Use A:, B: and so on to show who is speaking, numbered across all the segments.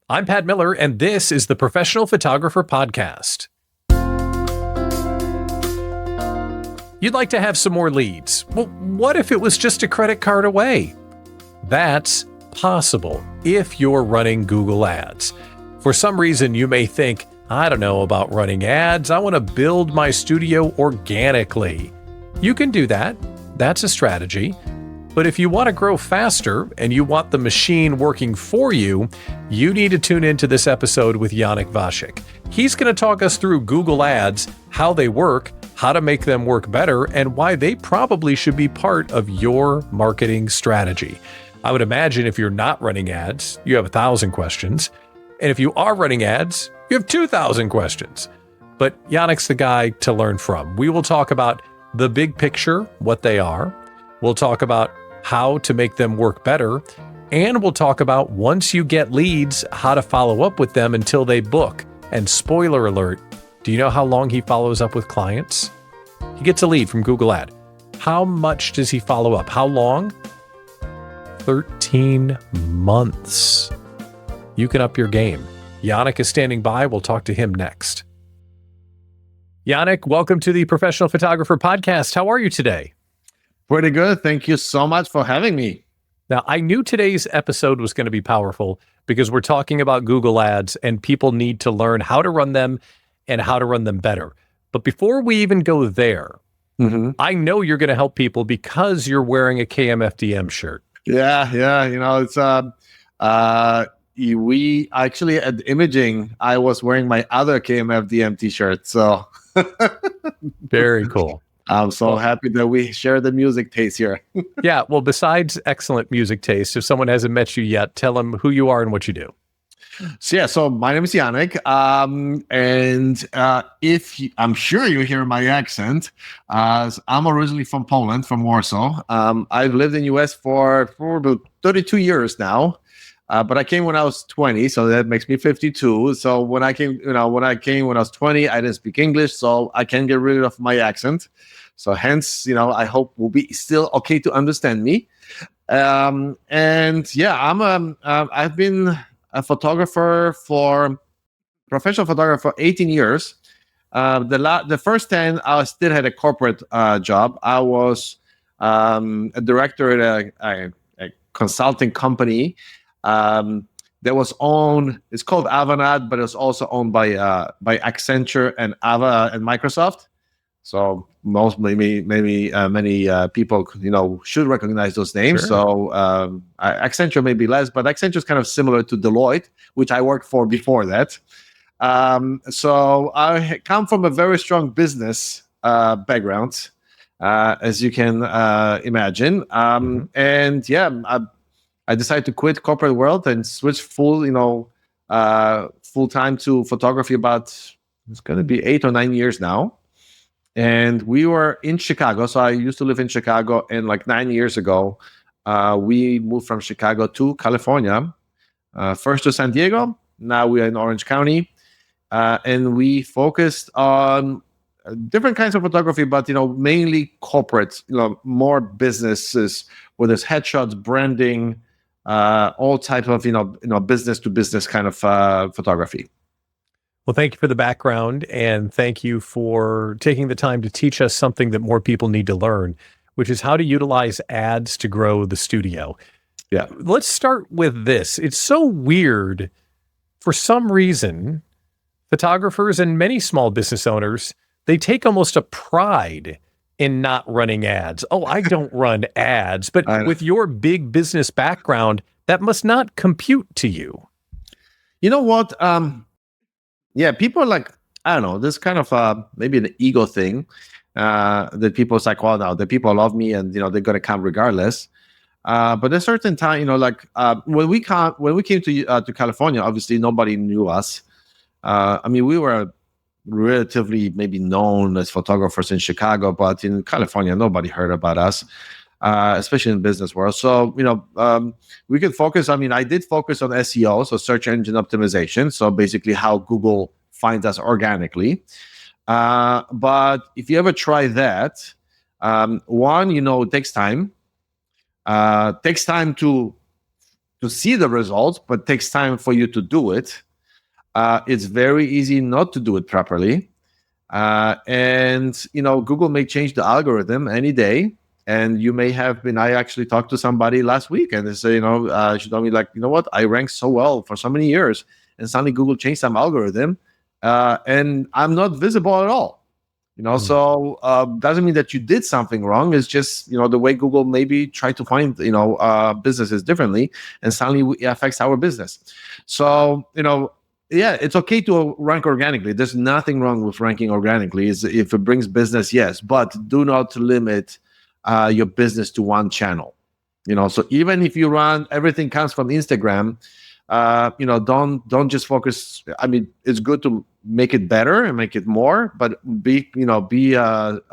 A: I'm Pat Miller, and this is the Professional Photographer Podcast. You'd like to have some more leads. Well, what if it was just a credit card away? That's possible if you're running Google Ads. For some reason, you may think, I don't know about running ads. I want to build my studio organically. You can do that. That's a strategy. But if you want to grow faster and you want the machine working for you, you need to tune into this episode with Yaneck Wasiek. He's going to talk us through Google Ads, how they work, how to make them work better, and why they probably should be part of your marketing strategy. I would imagine if you're not running ads, you have 1,000 questions. And if you are running ads, you have 2,000 questions. But Yaneck's the guy to learn from. We will talk about the big picture, what they are. We'll talk about how to make them work better. And we'll talk about, once you get leads, how to follow up with them until they book. And spoiler alert, do you know how long he follows up with clients? He gets a lead from Google Ad. How much does he follow up? How long? 13 months. You can up your game. Yaneck is standing by. We'll talk to him next. Yaneck, welcome to the Professional Photographer Podcast. How are you today?
B: Pretty good. Thank you so much for having me.
A: Now, I knew today's episode was going to be powerful because we're talking about Google Ads and people need to learn how to run them and how to run them better. But before we even go there, I know you're going to help people because you're wearing a KMFDM shirt.
B: Yeah. You know, it's we actually at imaging, I was wearing my other KMFDM t-shirt. So
A: very cool.
B: I'm so happy that we share the music taste here.
A: Yeah. Well, besides excellent music taste, if someone hasn't met you yet, tell them who you are and what you do.
B: So my name is Yaneck, and I'm sure you hear my accent. I'm originally from Poland, from Warsaw. I've lived in the U.S. for about 32 years now, but I came when I was 20, so that makes me 52. So when I came when I was 20, I didn't speak English, so I can get rid of my accent. So hence, I hope will be still okay to understand me. I've been a professional photographer for 18 years. The first 10, I still had a corporate job. I was a director at a consulting company that was owned. It's called Avanade, but it's also owned by Accenture and Microsoft. So many people should recognize those names.
A: Sure.
B: So Accenture maybe less, but Accenture is kind of similar to Deloitte, which I worked for before that. So I come from a very strong business background, as you can imagine. And I decided to quit corporate world and switch full time to photography. It's going to be 8 or 9 years now. And we were in Chicago. So I used to live in Chicago. And like 9 years ago, we moved from Chicago to California, first to San Diego. Now we are in Orange County. And we focused on different kinds of photography, but, mainly corporate, more businesses, where there's headshots, branding, all types of, business to business kind of photography.
A: Well, thank you for the background, and thank you for taking the time to teach us something that more people need to learn, which is how to utilize ads to grow the studio.
B: Yeah.
A: Let's start with this. It's so weird. For some reason, photographers and many small business owners, they take almost a pride in not running ads. Oh, I don't run ads. But with your big business background, that must not compute to you.
B: You know what? People are like, I don't know, this kind of maybe an ego thing that people say, well, now the people love me and, they're going to come regardless. But at a certain time, when we came to California, obviously nobody knew us. We were relatively maybe known as photographers in Chicago, but in California, nobody heard about us, especially in the business world. So, we could focus. I did focus on SEO, so search engine optimization. So basically how Google finds us organically. But if you ever try that, it takes time. Takes time to to see the results, but takes time for you to do it. It's very easy not to do it properly. And Google may change the algorithm any day. And you may have been. I actually talked to somebody last week, and they say, she told me, like, you know what, I ranked so well for so many years, and suddenly Google changed some algorithm, and I'm not visible at all. So doesn't mean that you did something wrong. It's just the way Google maybe tried to find businesses differently, and suddenly it affects our business. So yeah, it's okay to rank organically. There's nothing wrong with ranking organically. If it brings business, yes, but do not limit your business to one channel. So even if you run, everything comes from Instagram. Don't just focus. I mean, it's good to make it better and make it more, but be prepared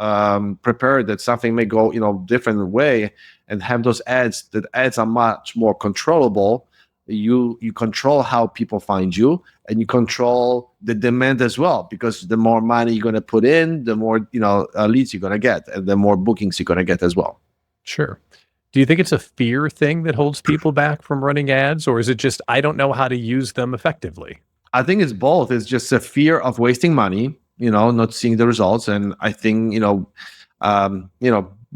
B: that something may go different way, and have those ads. That ads are much more controllable. You control how people find you, and you control the demand as well, because the more money you're going to put in, the more leads you're going to get, and the more bookings you're going to get as well.
A: Sure. Do you think it's a fear thing that holds people back from running ads, or is it just, I don't know how to use them effectively?
B: I think it's both. It's just a fear of wasting money, not seeing the results. And I think,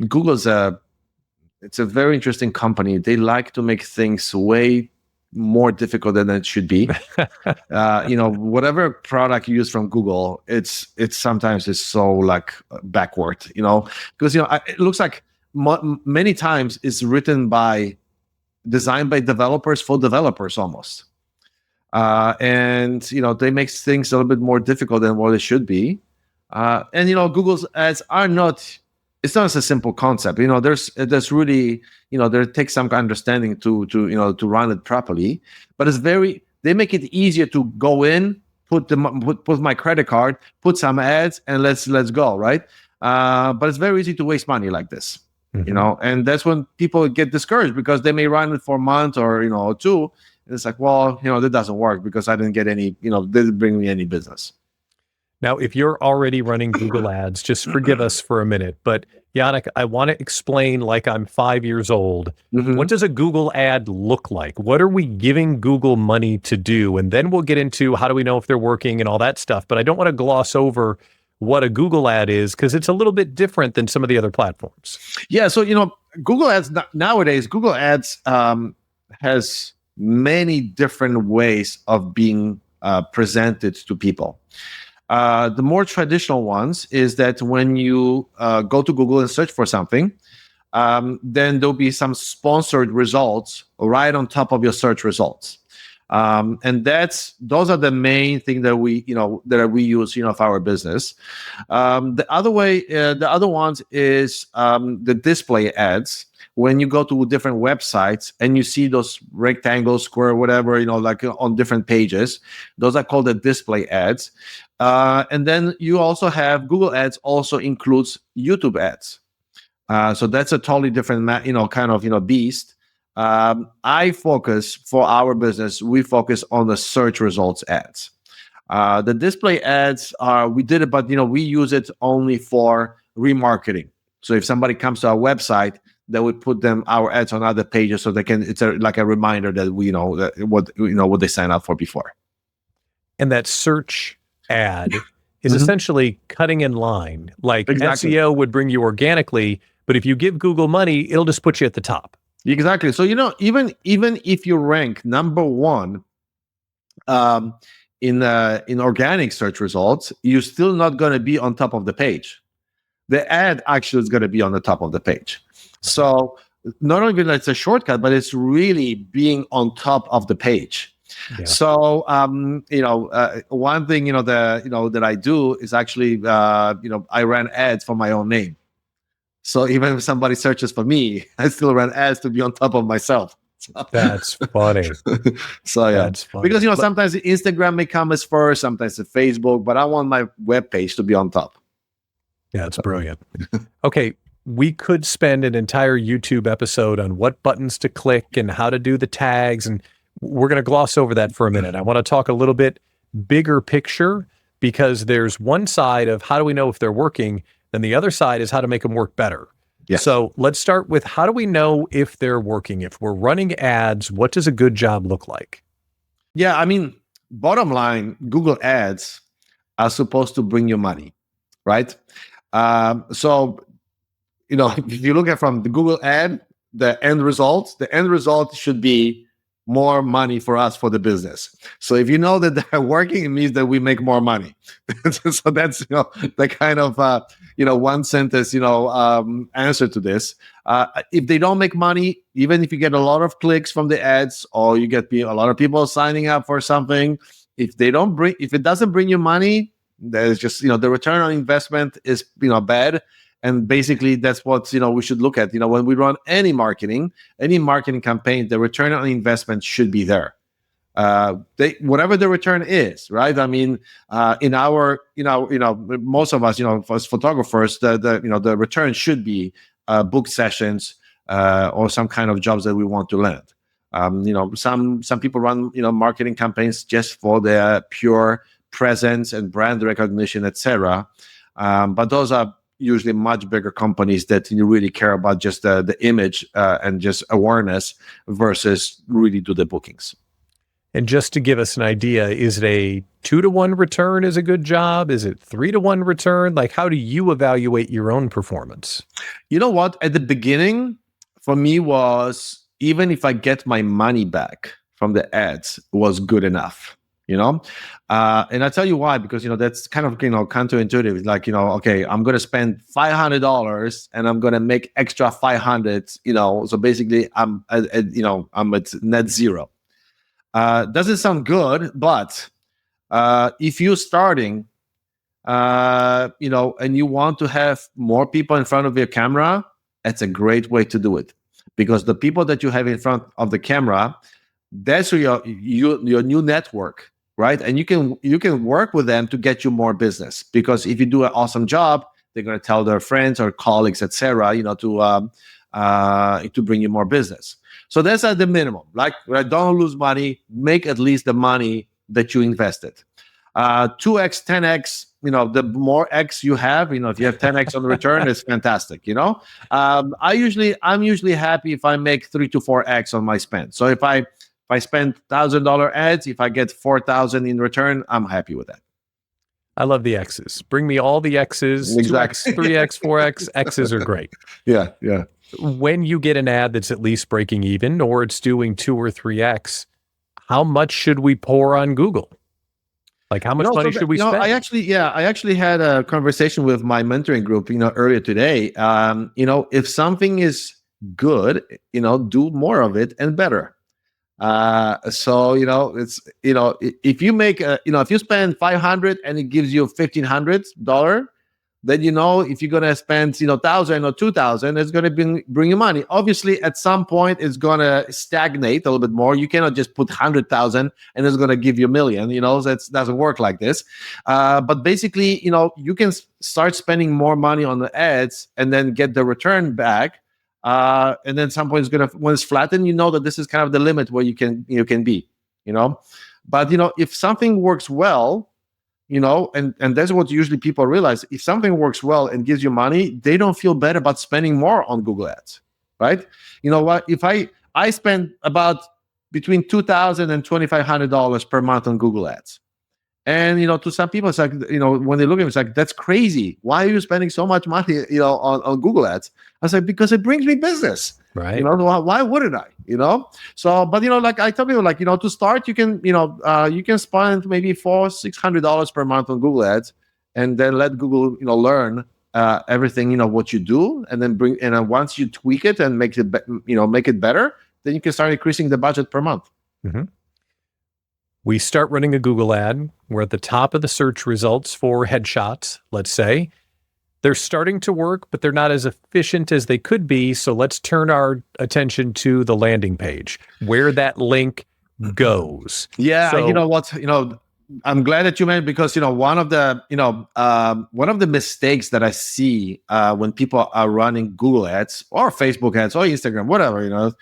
B: Google's it's a very interesting company. They like to make things way more difficult than it should be. Whatever product you use from Google, it's sometimes it's so like backward, because, it looks like many times it's designed by developers for developers almost. And they make things a little bit more difficult than what it should be. And Google's ads are not. It's not a simple concept. There's really there takes some understanding to run it properly. But they make it easier to go in, put my credit card, put some ads, and let's go, right. But it's very easy to waste money like this.
A: Mm-hmm.
B: And that's when people get discouraged, because they may run it for a month or two. And it's like, well, that doesn't work because I didn't get any, didn't bring me any business.
A: Now, if you're already running Google ads, just forgive us for a minute. But Yaneck, I want to explain like I'm 5 years old.
B: Mm-hmm.
A: What does a Google ad look like? What are we giving Google money to do? And then we'll get into how do we know if they're working and all that stuff. But I don't want to gloss over what a Google ad is, because it's a little bit different than some of the other platforms.
B: Yeah. So, Google ads nowadays, Google ads has many different ways of being presented to people. The more traditional ones is that when you go to Google and search for something, then there'll be some sponsored results right on top of your search results. And those are the main thing that we use, for our business. The other ones is the display ads. When you go to different websites and you see those rectangle, square, whatever, like on different pages, those are called the display ads. And then you also have Google ads also includes YouTube ads. So that's a totally different, beast. I focus for our business. We focus on the search results ads. The display ads we did it, but we use it only for remarketing. So if somebody comes to our website, that we put our ads on other pages so they can. It's like a reminder that we know what they signed up for before.
A: And that search ad is essentially cutting in line. Like
B: exactly.
A: SEO would bring you organically, but if you give Google money, it'll just put you at the top.
B: Exactly. So even if you rank number one in organic search results, you're still not going to be on top of the page. The ad actually is going to be on the top of the page. So not only that it's a shortcut, but it's really being on top of the page. Yeah. So one thing that I do is actually I ran ads for my own name. So even if somebody searches for me, I still run ads to be on top of myself.
A: That's funny.
B: So yeah, that's funny. Because sometimes Instagram may come as first, sometimes it's Facebook, but I want my webpage to be on top.
A: Yeah, it's brilliant. Okay, we could spend an entire YouTube episode on what buttons to click and how to do the tags, and we're going to gloss over that for a minute. I want to talk a little bit bigger picture, because there's one side of how do we know if they're working, and the other side is how to make them work better.
B: Yes.
A: So let's start with, how do we know if they're working? If we're running ads, what does a good job look like?
B: Yeah, I mean, bottom line, Google Ads are supposed to bring you money, right? So, if you look at from the Google ad, the end result should be more money for us for the business. So if you know that they're working, it means that we make more money. So that's the kind of one sentence answer to this. If they don't make money, even if you get a lot of clicks from the ads, or you get a lot of people signing up for something, if it doesn't bring you money, there's just the return on investment is bad. And basically, that's what we should look at. When we run any marketing campaign, the return on investment should be there. Whatever the return is, right? I mean, in our, most of us, as photographers, the return should be book sessions or some kind of jobs that we want to land. Some people run marketing campaigns just for their pure presence and brand recognition, etc. But those are usually much bigger companies that really care about just the image and just awareness versus really do the bookings.
A: And just to give us an idea, is it a 2-to-1 return is a good job? Is it 3-to-1 return? Like, how do you evaluate your own performance?
B: You know what? At the beginning, for me, was even if I get my money back from the ads, was good enough. And I tell you why, because that's kind of counterintuitive. It's like, okay, I'm going to spend $500 and I'm going to make extra 500. So basically, I'm at net zero. Doesn't sound good, but if you're starting, and you want to have more people in front of your camera, that's a great way to do it, because the people that you have in front of the camera, that's your new network. Right, and you can work with them to get you more business, because if you do an awesome job, they're going to tell their friends or colleagues, etc. To bring you more business. So that's at the minimum. Like, don't lose money. Make at least the money that you invested. 2x, 10x. The more x you have, if you have 10x on the return, it's fantastic. I'm usually happy if I make 3 to 4x on my spend. So if I spend $1,000 ads, if I get 4,000 in return, I'm happy with that.
A: I love the X's. Bring me all the X's.
B: Exactly.
A: 2x, 3x, 4x. X's are great.
B: Yeah.
A: When you get an ad that's at least breaking even, or it's doing 2 or 3x, how much should we pour on Google? Like, how much money should we spend?
B: I actually had a conversation with my mentoring group, earlier today. If something is good, do more of it and better. So it's if you make if you spend 500 and it gives you $1,500, then if you're gonna spend 1,000 or 2,000, it's gonna bring you money. Obviously, at some point, it's gonna stagnate a little bit more. You cannot just put 100,000 and it's gonna give you $1 million. That doesn't work like this. But basically, you can start spending more money on the ads and then get the return back. And then some point when it's flattened, that this is kind of the limit where you can be, But if something works well, and that's what usually people realize. If something works well and gives you money, they don't feel bad about spending more on Google Ads, right? You know what? If I spend about between $2,000 and $2,500 per month on Google Ads. And, to some people, it's like, when they look at it, it's like, that's crazy. Why are you spending so much money, on Google Ads? I said, because it brings me business.
A: Right.
B: Why wouldn't I, So, but, like I tell people, like, to start, you can spend maybe $400-600 per month on Google Ads, and then let Google, learn everything, what you do. And then once you tweak it and make it, make it better, then you can start increasing the budget per month.
A: Mm-hmm. We start running a Google ad. We're at the top of the search results for headshots, let's say. They're starting to work, but they're not as efficient as they could be. So let's turn our attention to the landing page, where that link goes.
B: Yeah,
A: so,
B: you know what? I'm glad that you mentioned, because one of the mistakes that I see when people are running Google ads or Facebook ads or Instagram, whatever,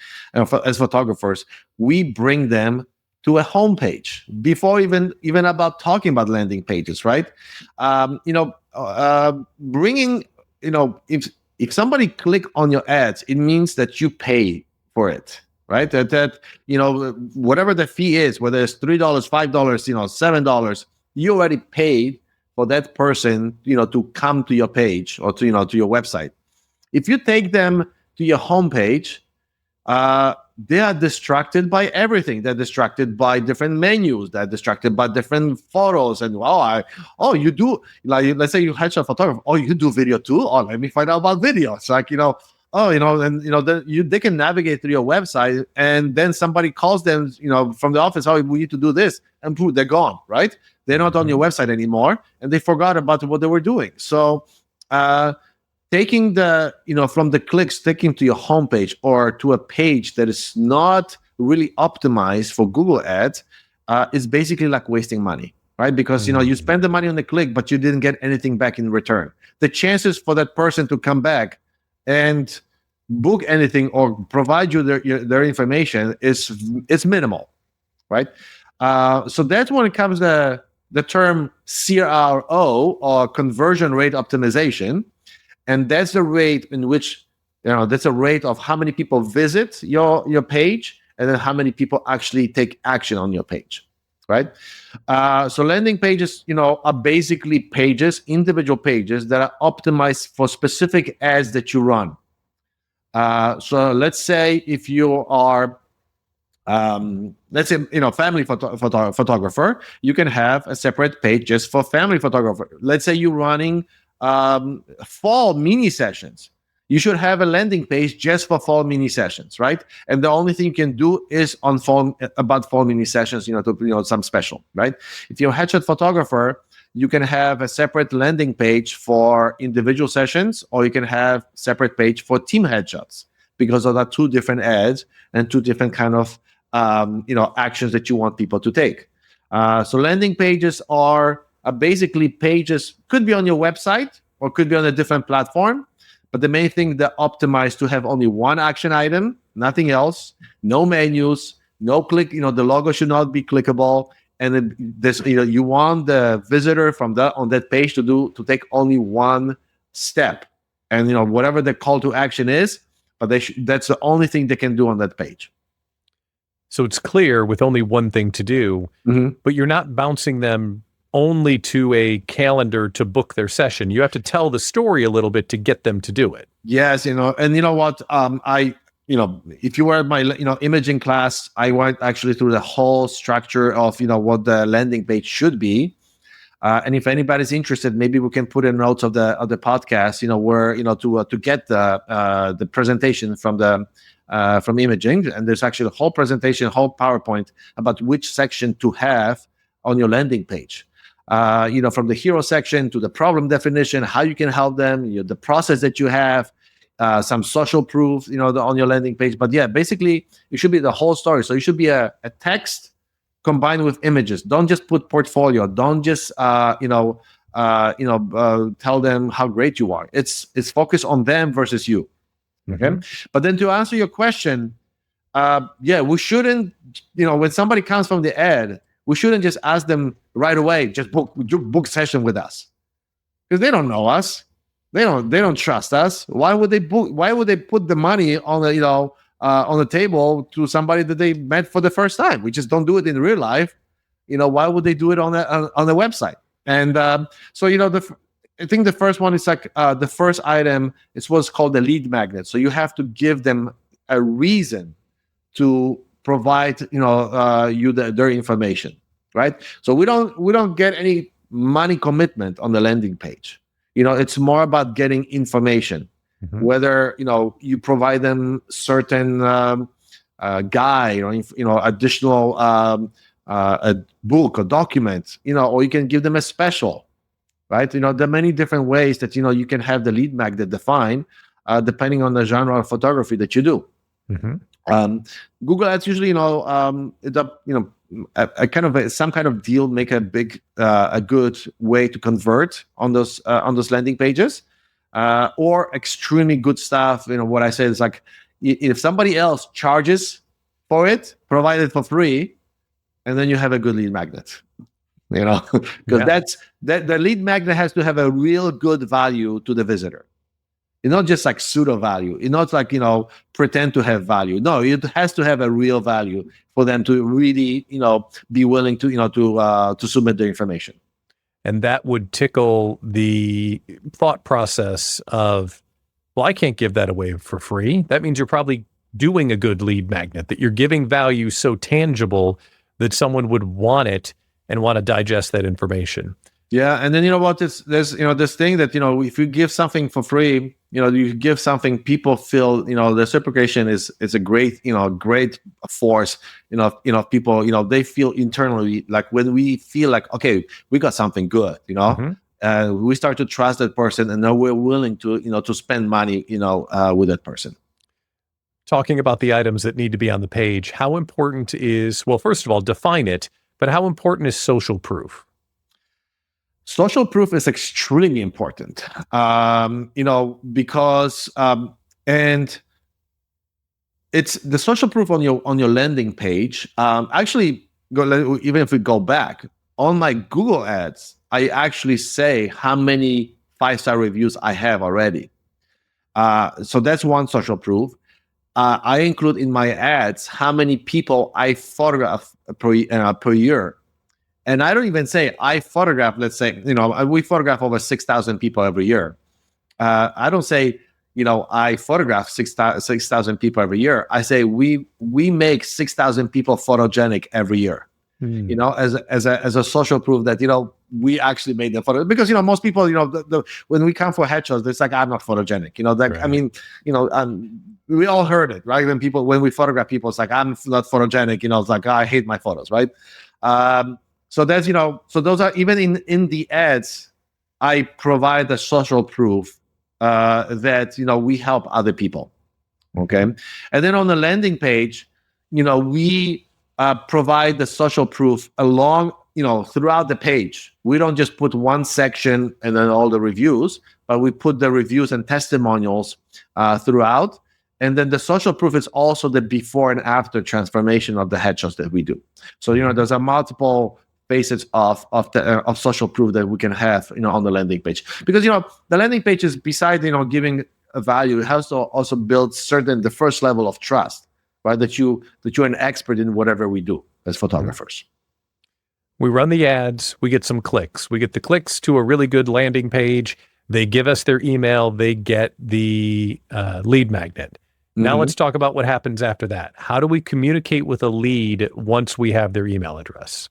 B: as photographers, we bring them to a homepage before even about talking about landing pages, right? Bringing, if if somebody click on your ads, it means that you pay for it, right? That whatever the fee is, whether it's $3, $5, $7, you already paid for that person, to come to your page or to your website. If you take them to your homepage, they are distracted by everything. They're distracted by different menus. They're distracted by different photos. And you do, like, let's say you headshot photographer. Oh, you do video too. Oh, let me find out about video. It's like, they can navigate through your website, and then somebody calls them, from the office. Oh, we need to do this, and poof, they're gone. Right? They're not on your website anymore, and they forgot about what they were doing. So, taking from the clicks, taking to your homepage or to a page that is not really optimized for Google Ads, is basically like wasting money, right? Because you spend the money on the click, but you didn't get anything back in return. The chances for that person to come back and book anything or provide you their information is minimal, right? So that's when it comes to the term CRO, or conversion rate optimization. And that's the rate in which, that's a rate of how many people visit your page, and then how many people actually take action on your page, right? So landing pages, are basically pages, individual pages that are optimized for specific ads that you run. So let's say if you are, family photographer, you can have a separate page just for family photographer. Let's say you're running fall mini sessions. You should have a landing page just for fall mini sessions, right? And the only thing you can do is about fall mini sessions, some special, right? If you're a headshot photographer, you can have a separate landing page for individual sessions, or you can have separate page for team headshots, because those are two different ads and two different kind of actions that you want people to take. So landing pages are basically pages, could be on your website or could be on a different platform, but the main thing, they're optimized to have only one action item, nothing else, no menus, no click. The logo should not be clickable, and then you want the visitor on that page to take only one step, and whatever the call to action is, but that's the only thing they can do on that page.
A: So it's clear with only one thing to do, but you're not bouncing them only to a calendar to book their session. You have to tell the story a little bit to get them to do it.
B: Yes, and you know what? If you were at my imaging class, I went actually through the whole structure of what the landing page should be. And if anybody's interested, maybe we can put in notes of the podcast, where to get the presentation from imaging. And there's actually a whole presentation, whole PowerPoint about which section to have on your landing page. From the hero section to the problem definition, how you can help them, the process that you have, some social proof, on your landing page. But yeah, basically, it should be the whole story. So it should be a text combined with images. Don't just put portfolio. Don't just tell them how great you are. It's focused on them versus you. Okay. But then to answer your question, we shouldn't, when somebody comes from the ad, we shouldn't just ask them right away, just book session with us, because they don't know us. They don't trust us. Why would they put the money on the table to somebody that they met for the first time? We just don't do it in real life. Why would they do it on the website? And I think the first one is like the first item is what's called the lead magnet. So you have to give them a reason to provide their information, right? So we don't get any money commitment on the landing page. It's more about getting information, whether you provide them certain guide or additional a book or document, or you can give them a special, right? There are many different ways that you can have the lead magnet defined depending on the genre of photography that you do. Google Ads usually, some kind of deal make a good way to convert on those landing pages, or extremely good stuff. What I say is like, if somebody else charges for it, provide it for free, and then you have a good lead magnet. Because the lead magnet has to have a real good value to the visitor. It's not just like pseudo value. It's not like, pretend to have value. No, it has to have a real value for them to really, be willing to, to submit their information.
A: And that would tickle the thought process of, well, I can't give that away for free. That means you're probably doing a good lead magnet, that you're giving value so tangible that someone would want it and want to digest that information.
B: Yeah, and then you know what? There's this thing that if you give something for free, you give something, people feel the reciprocation is a great great force. People they feel internally like when we feel like, okay, we got something good. We start to trust that person, and then we're willing to to spend money with that person.
A: Talking about the items that need to be on the page, how important is, well, first of all, define it, but how important is social proof?
B: Social proof is extremely important, because and it's the social proof on your landing page. Actually, even if we go back on my Google ads, I actually say how many 5-star reviews I have already. So that's one social proof. I include in my ads how many people I photograph per year. And I don't even say I photograph, let's say, we photograph over 6,000 people every year. I don't say, I photograph 6,000 people every year. I say we make 6,000 people photogenic every year. As a social proof that we actually made them photo, because most people when we come for headshots, it's like, I'm not photogenic. Right. I mean, we all heard it, right? When we photograph people, it's like, I'm not photogenic. It's like, I hate my photos, right? So that's so those are, even in the ads, I provide the social proof that we help other people. Okay, and then on the landing page, we provide the social proof along, throughout the page. We don't just put one section and then all the reviews, but we put the reviews and testimonials throughout. And then the social proof is also the before and after transformation of the headshots that we do. So, there's a multiple facets of social proof that we can have, on the landing page. Because, the landing page is, beside, giving a value, it has to also build the first level of trust, right? That you're an expert in whatever we do as photographers.
A: We run the ads, we get some clicks. We get the clicks to a really good landing page. They give us their email, they get the lead magnet. Now let's talk about what happens after that. How do we communicate with a lead once we have their email address?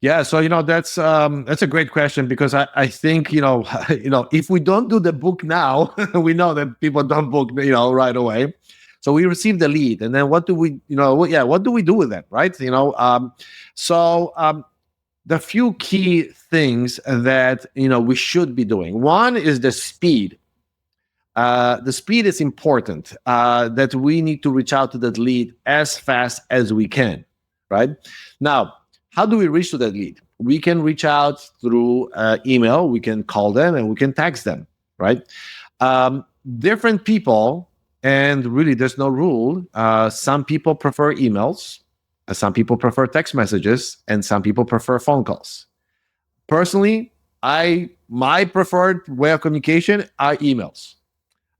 B: Yeah, so that's a great question, because I think if we don't do the book now, we know that people don't book right away. So we receive the lead, and then what do we what do we do with it, right? The few key things that we should be doing. One is the speed. The speed is important. That we need to reach out to that lead as fast as we can, right? Now, how do we reach to that lead? We can reach out through email, we can call them, and we can text them, right? Different people, and really there's no rule. Some people prefer emails, some people prefer text messages, and some people prefer phone calls. Personally, my preferred way of communication are emails.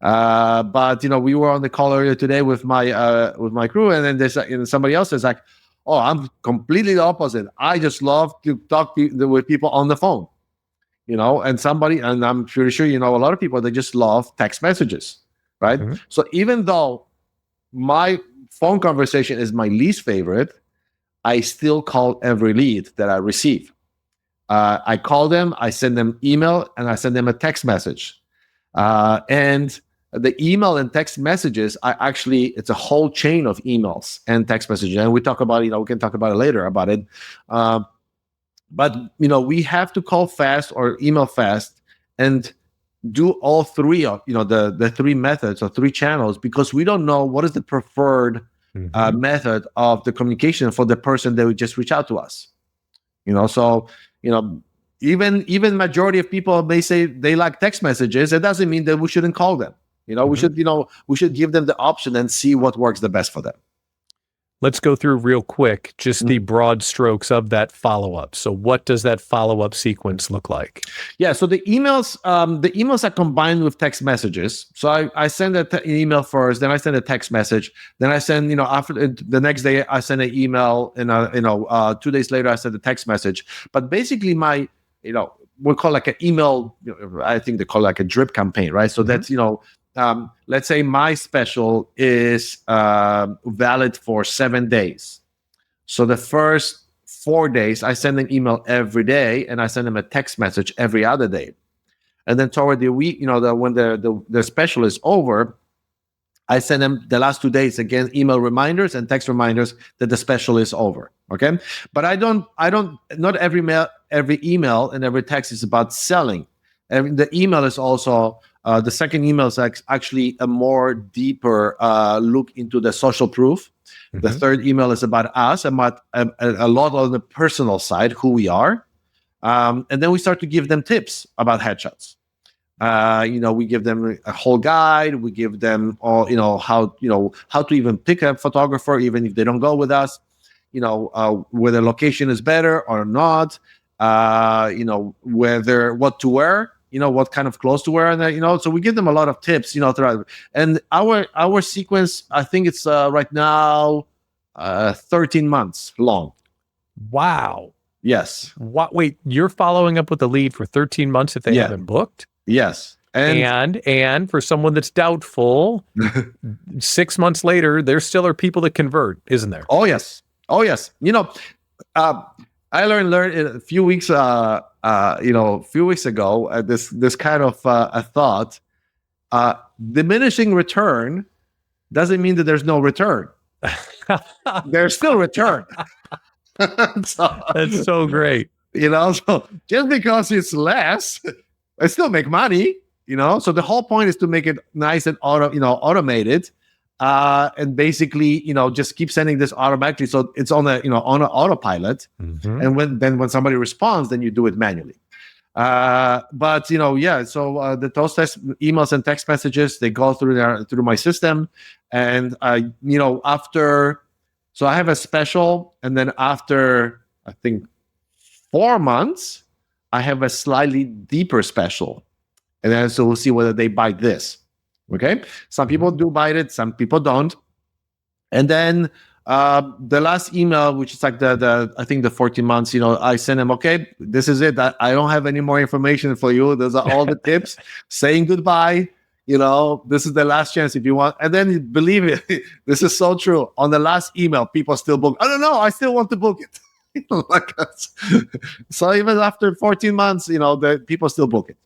B: But we were on the call earlier today with my crew, and then there's somebody else is like, oh, I'm completely the opposite. I just love to talk with people on the phone, and I'm pretty sure a lot of people, they just love text messages, right? Mm-hmm. So even though my phone conversation is my least favorite, I still call every lead that I receive. I call them, I send them email, and I send them a text message. And the email and text messages are actually, it's a whole chain of emails and text messages. And we talk about, we can talk about it later about it. But, we have to call fast or email fast and do all three of, the three methods or three channels, because we don't know what is the preferred method of the communication for the person that would just reach out to us. So, even majority of people may say they like text messages. It doesn't mean that we shouldn't call them. We should give them the option and see what works the best for them.
A: Let's go through real quick, just the broad strokes of that follow-up. So what does that follow-up sequence look like?
B: Yeah, so the emails are combined with text messages. So I send an email first, then I send a text message, then I send, after the next day I send an email, and 2 days later I send a text message. But basically my, we'll call like an email, I think they call it like a drip campaign, right? So that's, let's say my special is valid for 7 days. So the first 4 days, I send an email every day, and I send them a text message every other day. And then toward the week, when the special is over, I send them the last 2 days again, email reminders and text reminders that the special is over. Okay, but not every email and every text is about selling. And the email is also the second email is actually a more deeper look into the social proof. The third email is about us, about a lot on the personal side, who we are. And then we start to give them tips about headshots. We give them a whole guide. We give them all, how to even pick a photographer, even if they don't go with us, whether location is better or not, whether what to wear, what kind of clothes to wear, and so we give them a lot of tips, throughout. And our sequence, I think it's right now 13 months long.
A: Wow.
B: Yes.
A: What? Wait, you're following up with the lead for 13 months if they haven't booked?
B: Yes.
A: And for someone that's doubtful, 6 months later, there still are people that convert, isn't there?
B: Oh yes. I learned a few weeks ago, this kind of a thought. Diminishing return doesn't mean that there's no return. There's still return.
A: That's so great.
B: So just because it's less, I still make money. So the whole point is to make it nice and automated. And basically, just keep sending this automatically, so it's on an autopilot. And when somebody responds, then you do it manually. But so those emails and text messages, they go through my system, and after, so I have a special, and then after I think 4 months, I have a slightly deeper special, and then so we'll see whether they buy this. Okay, some people do buy it, some people don't. And then the last email, which is like I think the 14 months, I send them, okay, this is it. I don't have any more information for you. Those are all the tips. Saying goodbye. This is the last chance if you want. And then believe it, this is so true. On the last email, people still book. I don't know. I still want to book it. So even after 14 months, the people still book it.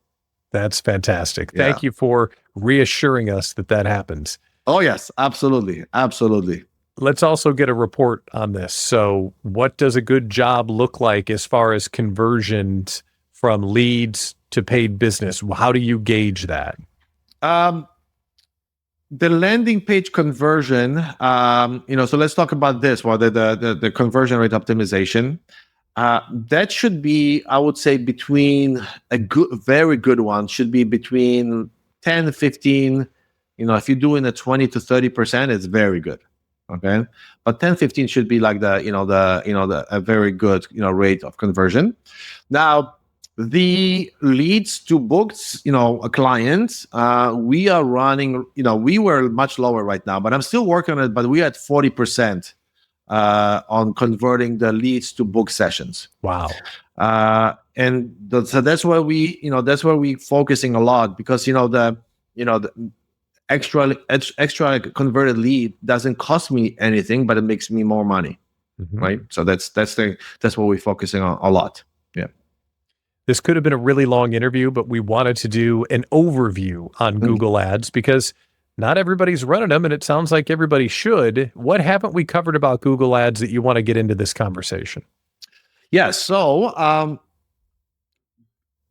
A: That's fantastic. Thank you for reassuring us that happens.
B: Oh, yes, absolutely. Absolutely.
A: Let's also get a report on this. So what does a good job look like as far as conversions from leads to paid business? How do you gauge that?
B: The landing page conversion, so let's talk about this. Well, the conversion rate optimization. That should be, I would say, between very good one should be between 10 to 15. If you're doing a 20 to 30%, it's very good. Okay. But 10, 15 should be like a very good, rate of conversion. Now, the leads to booked, clients, we are running, we were much lower right now, but I'm still working on it, but we're at 40%. On converting the leads to book sessions.
A: Wow.
B: So that's where we focusing a lot, because the extra converted lead doesn't cost me anything, but it makes me more money. Right. So that's what we're focusing on a lot. Yeah.
A: This could have been a really long interview, but we wanted to do an overview on Google Ads because not everybody's running them, and it sounds like everybody should. What haven't we covered about Google Ads that you want to get into this conversation?
B: Yeah, so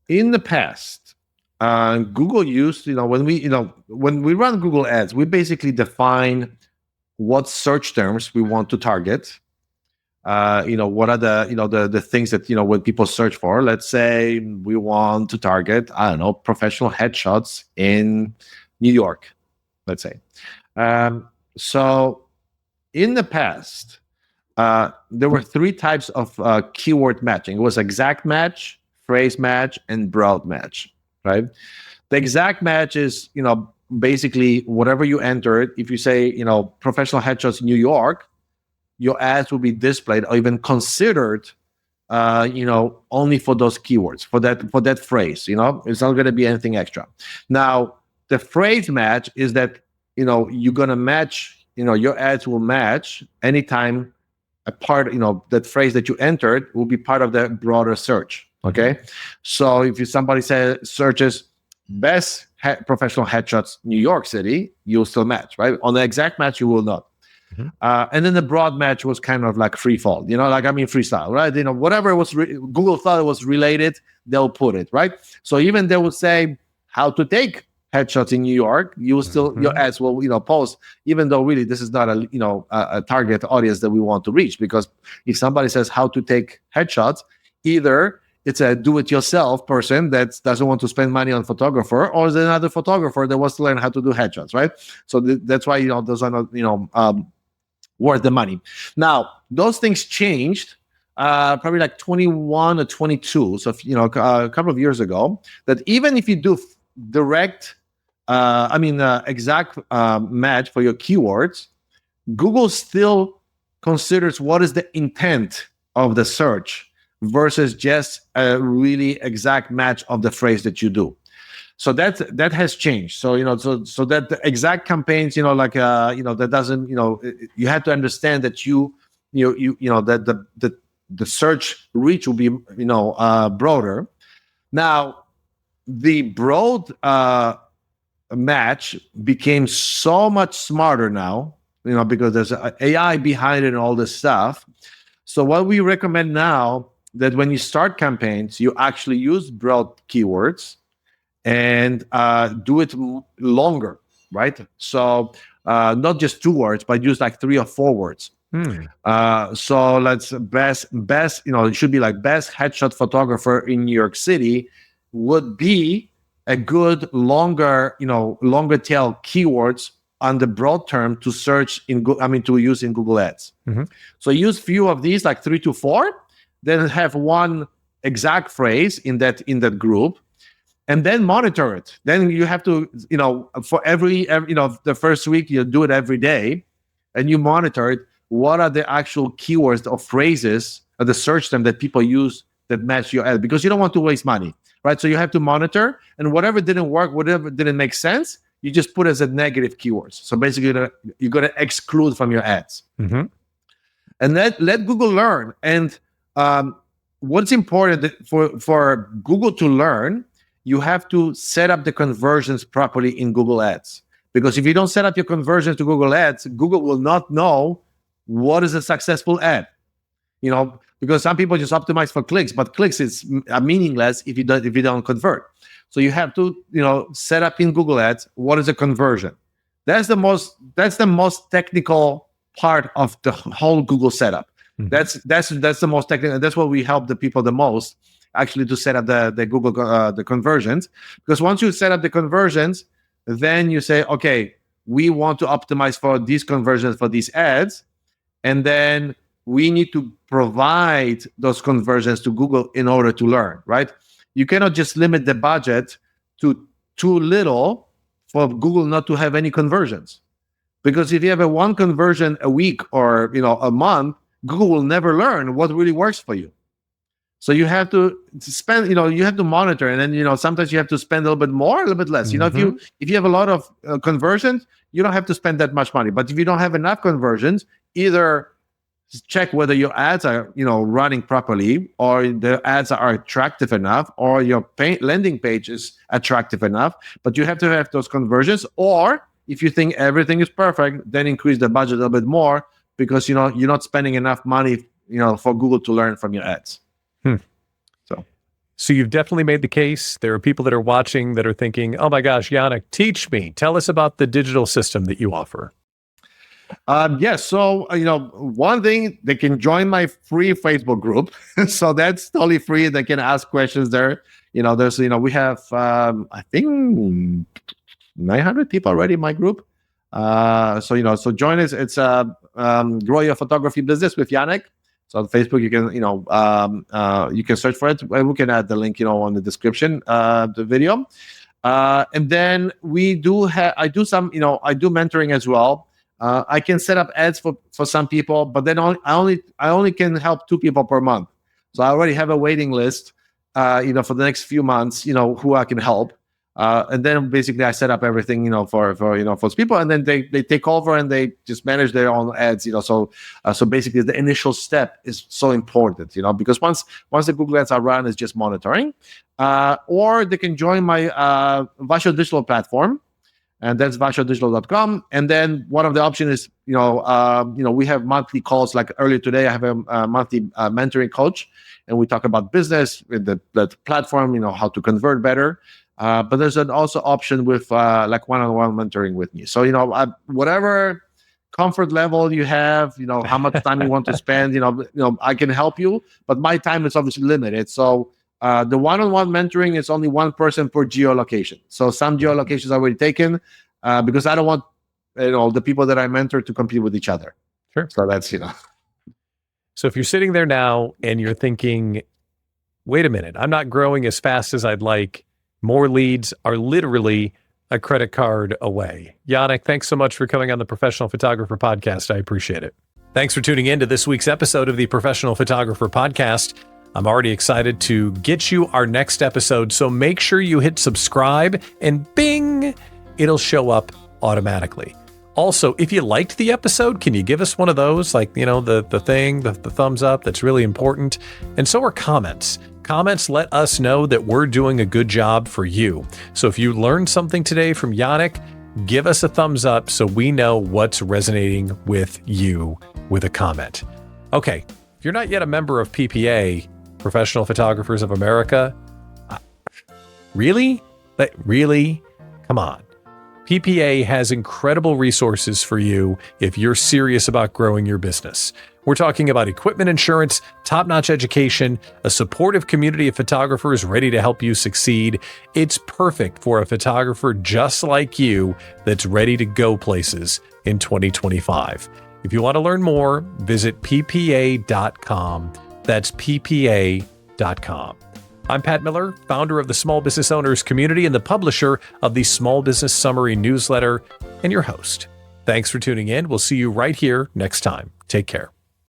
B: in the past, Google used, when we run Google Ads, we basically define what search terms we want to target. What are the things that, when people search for. Let's say we want to target, I don't know, professional headshots in New York. Let's say. So in the past, there were three types of keyword matching. It was exact match, phrase match, and broad match, right? The exact match is, basically whatever you entered. If you say, professional headshots in New York, your ads will be displayed or even considered, only for those keywords, for that phrase. It's not going to be anything extra. Now, the phrase match is that, you're going to match, your ads will match anytime a part, that phrase that you entered will be part of the broader search. Okay. So if somebody searches best professional headshots New York City, you'll still match, right? On the exact match, you will not. And then the broad match was kind of like free fall, freestyle, right? Whatever was Google thought it was related, they'll put it, right? So even they will say how to take headshots in New York, you will still your ads will post, even though really this is not a target audience that we want to reach. Because if somebody says how to take headshots, either it's a do-it-yourself person that doesn't want to spend money on photographer, or is another photographer that wants to learn how to do headshots, right? So that's why those are not worth the money. Now those things changed probably like 21 or 22. So a couple of years ago, that even if you do direct, exact match for your keywords, Google still considers what is the intent of the search versus just a really exact match of the phrase that you do. So that has changed. So so that the exact campaigns, that doesn't, you have to understand that that the search reach will be broader. Now, the broad match became so much smarter now, because there's AI behind it and all this stuff. So what we recommend now, that when you start campaigns, you actually use broad keywords and do it longer, right? So not just 2 words, but use like 3 or 4 words. So let's best, it should be like best headshot photographer in New York City would be a good longer tail keywords on the broad term to search to use in Google Ads. So use few of these, like 3 to 4, then have one exact phrase in that group, and then monitor it. Then you have to, for every the first week, you do it every day, and you monitor it. What are the actual keywords or phrases or the search term that people use that match your ad? Because you don't want to waste money, right? So you have to monitor, and whatever didn't work, whatever didn't make sense, you just put as a negative keywords. So basically, you're going to exclude from your ads, and let Google learn. And what's important for Google to learn, you have to set up the conversions properly in Google Ads. Because if you don't set up your conversions to Google Ads, Google will not know what is a successful ad. Because some people just optimize for clicks, but clicks is meaningless if you don't convert. So you have to set up in Google Ads what is a conversion. That's the most technical part of the whole Google setup. That's the most technical. That's what we help the people the most, actually, to set up the Google the conversions. Because once you set up the conversions, then you say, okay, we want to optimize for these conversions for these ads, and then we need to provide those conversions to Google in order to learn, right? You cannot just limit the budget to too little for Google not to have any conversions. Because if you have a 1 conversion a week or a month, Google will never learn what really works for you. So you have to spend, you have to monitor, and then sometimes you have to spend a little bit more, a little bit less. If you have a lot of conversions, you don't have to spend that much money. But if you don't have enough conversions, either check whether your ads are running properly, or the ads are attractive enough, or your landing page is attractive enough. But you have to have those conversions. Or if you think everything is perfect, then increase the budget a little bit more, because you're not spending enough money for Google to learn from your ads.
A: So you've definitely made the case. There are people that are watching that are thinking, oh my gosh, Yaneck, teach me. Tell us about the digital system that you offer.
B: Yes. So, one thing, they can join my free Facebook group. So that's totally free. They can ask questions there. There's, we have, I think 900 people already in my group. So join us. It's grow your photography business with Yaneck. So on Facebook, you can, you can search for it. We can add the link, on the description, the video. And then I do mentoring as well. I can set up ads for some people, but then I only can help 2 people per month. So I already have a waiting list, for the next few months, who I can help. And then basically I set up everything, for those people, and then they take over and they just manage their own ads, So basically the initial step is so important, because once the Google ads are run, it's just monitoring. Or they can join my Vasho Digital platform, and that's vashodigital.com. And then one of the options is, we have monthly calls. Like earlier today, I have a monthly mentoring coach, and we talk about business with the platform, how to convert better. But there's an also option with like one-on-one mentoring with me. So, whatever comfort level you have, how much time you want to spend, I can help you, but my time is obviously limited. So the one-on-one mentoring is only 1 person per geolocation. So some geolocations are already taken because I don't want, the people that I mentor to compete with each other.
A: Sure.
B: So that's,
A: So if you're sitting there now and you're thinking, wait a minute, I'm not growing as fast as I'd like. More leads are literally a credit card away. Yaneck, thanks so much for coming on the Professional Photographer Podcast. I appreciate it. Thanks for tuning in to this week's episode of the Professional Photographer Podcast. I'm already excited to get you our next episode, so make sure you hit subscribe and bing, it'll show up automatically. Also, if you liked the episode, can you give us one of those? Like, the thumbs up, that's really important. And so are comments. Comments let us know that we're doing a good job for you. So if you learned something today from Yaneck, give us a thumbs up so we know what's resonating with you with a comment. Okay, if you're not yet a member of PPA, Professional Photographers of America, really? Really? Come on. PPA has incredible resources for you if you're serious about growing your business. We're talking about equipment insurance, top-notch education, a supportive community of photographers ready to help you succeed. It's perfect for a photographer just like you that's ready to go places in 2025. If you want to learn more, visit ppa.com. That's ppa.com. I'm Pat Miller, founder of the Small Business Owners Community and the publisher of the Small Business Summary newsletter, and your host. Thanks for tuning in. We'll see you right here next time. Take care.